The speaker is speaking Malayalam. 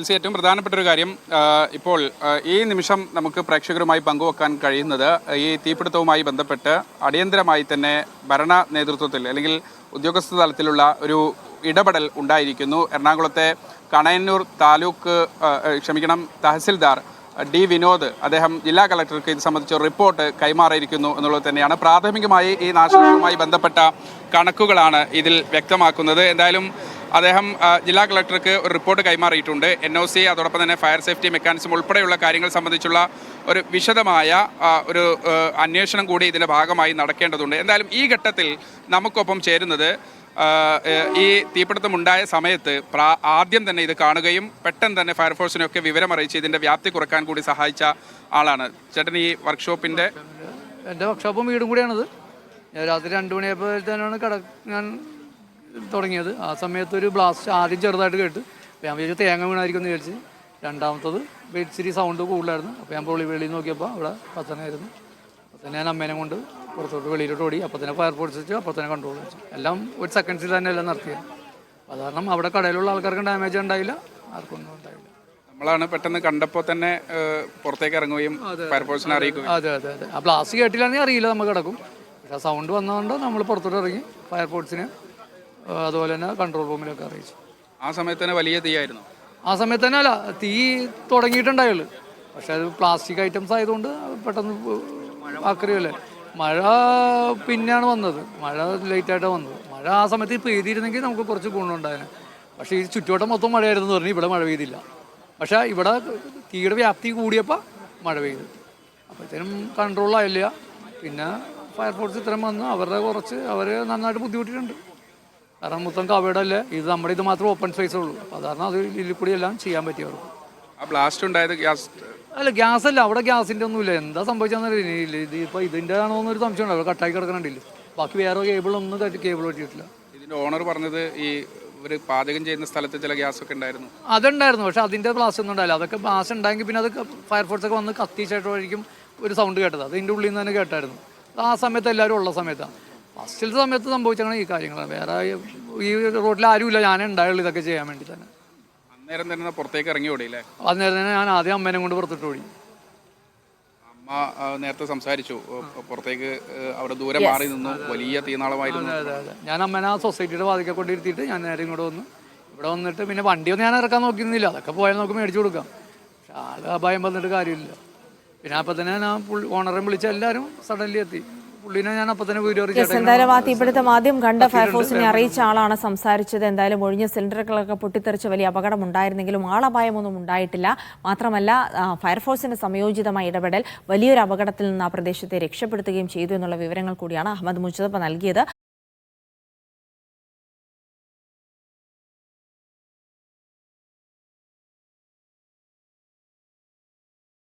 ഏറ്റവും പ്രധാനപ്പെട്ട ഒരു കാര്യം ഇപ്പോൾ ഈ നിമിഷം നമുക്ക് പ്രേക്ഷകരുമായി പങ്കുവെക്കാൻ കഴിയുന്നത് ഈ തീപിടുത്തവുമായി ബന്ധപ്പെട്ട് അടിയന്തരമായി തന്നെ ഭരണ നേതൃത്വത്തിൽ അല്ലെങ്കിൽ ഉദ്യോഗസ്ഥ തലത്തിലുള്ള ഒരു ഇടപെടൽ ഉണ്ടായിരിക്കുന്നു. എറണാകുളത്തെ കണയന്നൂർ താലൂക്ക് തഹസിൽദാർ ഡി വിനോദ് അദ്ദേഹം ജില്ലാ കളക്ടർക്ക് ഇത് സംബന്ധിച്ച റിപ്പോർട്ട് കൈമാറിയിരിക്കുന്നു എന്നുള്ളത് തന്നെയാണ്. പ്രാഥമികമായി ഈ നാശനഷ്ടവുമായി ബന്ധപ്പെട്ട കണക്കുകളാണ് ഇതിൽ വ്യക്തമാക്കുന്നത്. എന്തായാലും അദ്ദേഹം ജില്ലാ കളക്ടർക്ക് ഒരു റിപ്പോർട്ട് കൈമാറിയിട്ടുണ്ട്. NOC അതോടൊപ്പം തന്നെ ഫയർ സേഫ്റ്റി മെക്കാനിസം ഉൾപ്പെടെയുള്ള കാര്യങ്ങൾ സംബന്ധിച്ചുള്ള ഒരു വിശദമായ ഒരു അന്വേഷണം കൂടി ഇതിൻ്റെ ഭാഗമായി നടക്കേണ്ടതുണ്ട്. എന്തായാലും ഈ ഘട്ടത്തിൽ നമുക്കൊപ്പം ചേരുന്നത് ഈ തീപിടുത്തമുണ്ടായ സമയത്ത് ആദ്യം തന്നെ ഇത് കാണുകയും പെട്ടെന്ന് തന്നെ ഫയർഫോഴ്സിനെയൊക്കെ വിവരം അറിയിച്ച് ഇതിൻ്റെ വ്യാപ്തി കുറക്കാൻ കൂടി സഹായിച്ച ആളാണ്. ചേട്ടൻ ഈ വർക്ക്ഷോപ്പിൻ്റെ എൻ്റെ വർക്ക്ഷോപ്പും വീടും കൂടിയാണത്. രാത്രി 2 മണിയായപ്പോൾ തന്നെയാണ് ഞാൻ തുടങ്ങിയത്. ആ സമയത്ത് ഒരു ബ്ലാസ്റ്റ് ആദ്യം ചെറുതായിട്ട് കേട്ട് അപ്പോൾ ഞാൻ വിചാരിച്ചു തേങ്ങ വീണായിരിക്കും എന്ന് വിചാരിച്ച്. രണ്ടാമത്തത് ഇച്ചിരി സൗണ്ട് കൂടുതലായിരുന്നു. അപ്പോൾ ഞാൻ വെളിയിൽ നോക്കിയപ്പോൾ അവിടെ കത്തനായിരുന്നു. അപ്പോൾ തന്നെ ഞാൻ അമ്മേനെ കൊണ്ട് പുറത്തോട്ട് വെളിയിലോട്ട് ഓടി. അപ്പോൾ തന്നെ ഫയർഫോഴ്സ് വെച്ചു, അപ്പോൾ തന്നെ കൺട്രോൾ വെച്ചു. എല്ലാം ഒരു സെക്കൻഡ്സിൽ തന്നെ എല്ലാം നടത്തിയത്. അത് കാരണം അവിടെ കടയിലുള്ള ആൾക്കാർക്ക് ഡാമേജ് ഉണ്ടായില്ല, ആർക്കൊന്നും ഉണ്ടായില്ല. നമ്മളാണ് പെട്ടെന്ന് കണ്ടപ്പോൾ തന്നെ പുറത്തേക്ക് ഇറങ്ങുകയും ഫയർഫോഴ്സിനെ അറിയിക്കുകയും. അതെ അതെ അതെ. ആ ബ്ലാസ്റ്റ് കേട്ടില്ലാന്നെങ്കിൽ അറിയില്ല, നമുക്ക് കിടക്കും. പക്ഷേ ആ സൗണ്ട് വന്നതുകൊണ്ട് നമ്മൾ പുറത്തോട്ട് ഇറങ്ങി ഫയർഫോഴ്സിന് അതുപോലെ തന്നെ കൺട്രോൾ റൂമിലൊക്കെ അറിയിച്ചു. ആ സമയത്ത് തന്നെ വലിയ തീയായിരുന്നു. ആ സമയത്ത് തന്നെ അല്ല, തീ തുടങ്ങിയിട്ടുണ്ടായുള്ളൂ. പക്ഷെ അത് പ്ലാസ്റ്റിക് ഐറ്റംസ് ആയതുകൊണ്ട് പെട്ടെന്ന് ആക്രിയല്ലേ. മഴ പിന്നെയാണ് വന്നത്, മഴ ലേറ്റായിട്ടാണ് വന്നത്. മഴ ആ സമയത്ത് പെയ്തിരുന്നെങ്കിൽ നമുക്ക് കുറച്ച് ഗുണമുണ്ടായിരുന്നു. പക്ഷേ ഈ ചുറ്റുവട്ടം മൊത്തം മഴയായിരുന്നു എന്ന് പറഞ്ഞാൽ ഇവിടെ മഴ പെയ്തില്ല. പക്ഷേ ഇവിടെ തീയുടെ വ്യാപ്തി കൂടിയപ്പോൾ മഴ പെയ്തു. അപ്പോഴത്തേനും കൺട്രോളായില്ല. പിന്നെ ഫയർഫോഴ്സ് ഇത്രയും വന്ന് അവർ നന്നായിട്ട് ബുദ്ധിമുട്ടിയിട്ടുണ്ട്. കാരണം മൊത്തം കവേഡല്ലേ, ഇത് നമ്മുടെ ഇത് മാത്രം ഓപ്പൺ സ്പേസേ ഉള്ളൂ. അപ്പോൾ അതാണ് അത് ഇതിൽ കൂടി എല്ലാം ചെയ്യാൻ പറ്റിയവർക്ക്. ആ ബ്ലാസ്റ്റ് ഉണ്ടായത് ഗ്യാസ് ഗ്യാസ് അല്ല, അവിടെ ഗ്യാസിൻ്റെ ഒന്നുമില്ല. എന്താ സംഭവിച്ചെന്നറിയില്ല. ഇത് ഇപ്പോൾ ഇതിൻ്റെ ആണോ എന്നൊരു സംശയം ഉണ്ടാവും. കട്ടായി കിടക്കണുണ്ടില്ല. ബാക്കി വേറെ കേബിളൊന്നും കേബിൾ പറ്റിയിട്ടില്ല. ഇതിൻ്റെ ഓണർ പറഞ്ഞത് ഈ ഒരു പാചകം ചെയ്യുന്ന സ്ഥലത്ത് ചില ഗ്യാസ് ഒക്കെ ഉണ്ടായിരുന്നു. അതുണ്ടായിരുന്നു, പക്ഷേ അതിൻ്റെ ബ്ലാസ്റ്റ് ഒന്നും ഉണ്ടായില്ല. അതൊക്കെ ബ്ലാസ്റ്റ് ഉണ്ടായെങ്കിൽ പിന്നെ അത് ഫയർഫോഴ്സൊക്കെ വന്ന് കത്തിച്ചായിട്ടായിരിക്കും ഒരു സൗണ്ട് കേട്ടത്. അത് ഇതിൻ്റെ ഉള്ളിൽ നിന്ന് തന്നെ കേട്ടായിരുന്നു. ആ സമയത്ത് എല്ലാവരും ഉള്ള സമയത്താണ്. ഫസ്റ്റിലത്തെ സമയത്ത് സംഭവിച്ചാണ് ഈ കാര്യങ്ങളാണ്. വേറെ ഈ റോഡിൽ ആരുമില്ല, ഞാനേ ഉണ്ടായുള്ളൂ ഇതൊക്കെ ചെയ്യാൻ വേണ്ടി തന്നെ. അന്നേരം തന്നെ പുറത്തേക്ക് ഇറങ്ങി ഓടിയില്ലേ? അന്നേരം തന്നെ ഞാൻ ആദ്യം അമ്മേനെ കൊണ്ട് പുറത്തിട്ട് ഓടി. അമ്മ നേരത്തെ സംസാരിച്ചു, പുറത്തേക്ക് അവിടെ ദൂരെ മാറി നിന്നു, വലിയ തീനാളമായിരുന്നു. അതെ അതെ. ഞാൻ അമ്മേനെ ആ സൊസൈറ്റിയുടെ വാതിക്കെ കൊണ്ടിരുത്തിയിട്ട് ഞാൻ നേരെ ഇങ്ങോട്ട് വന്നു. ഇവിടെ വന്നിട്ട് പിന്നെ വണ്ടിയൊന്നും ഞാൻ ഇറക്കാൻ നോക്കിയിരുന്നില്ല. അതൊക്കെ പോയാൽ നമുക്ക് മേടിച്ചു കൊടുക്കാം. പക്ഷെ ആകെ ഭയം വന്നിട്ട് കാര്യമില്ല. പിന്നെ അപ്പം തന്നെ ഞാൻ ഓണറെ വിളിച്ച എല്ലാവരും സഡൻലി എത്തി. എന്തായാലും ആ തീപിടുത്തം ആദ്യം കണ്ട ഫയർഫോഴ്സിനെ അറിയിച്ച ആളാണ് സംസാരിച്ചത്. എന്തായാലും ഒഴിഞ്ഞ സിലിണ്ടറുകളൊക്കെ പൊട്ടിത്തെറിച്ച് വലിയ അപകടം ഉണ്ടായിരുന്നെങ്കിലും ആളപായമൊന്നും ഉണ്ടായിട്ടില്ല. മാത്രമല്ല ഫയർഫോഴ്സിന്റെ സംയോജിതമായ ഇടപെടൽ വലിയൊരു അപകടത്തിൽ നിന്ന് ആ പ്രദേശത്തെ രക്ഷപ്പെടുത്തുകയും ചെയ്തു എന്നുള്ള വിവരങ്ങൾ കൂടിയാണ് അഹമ്മദ് മുജതബ് നൽകിയത്.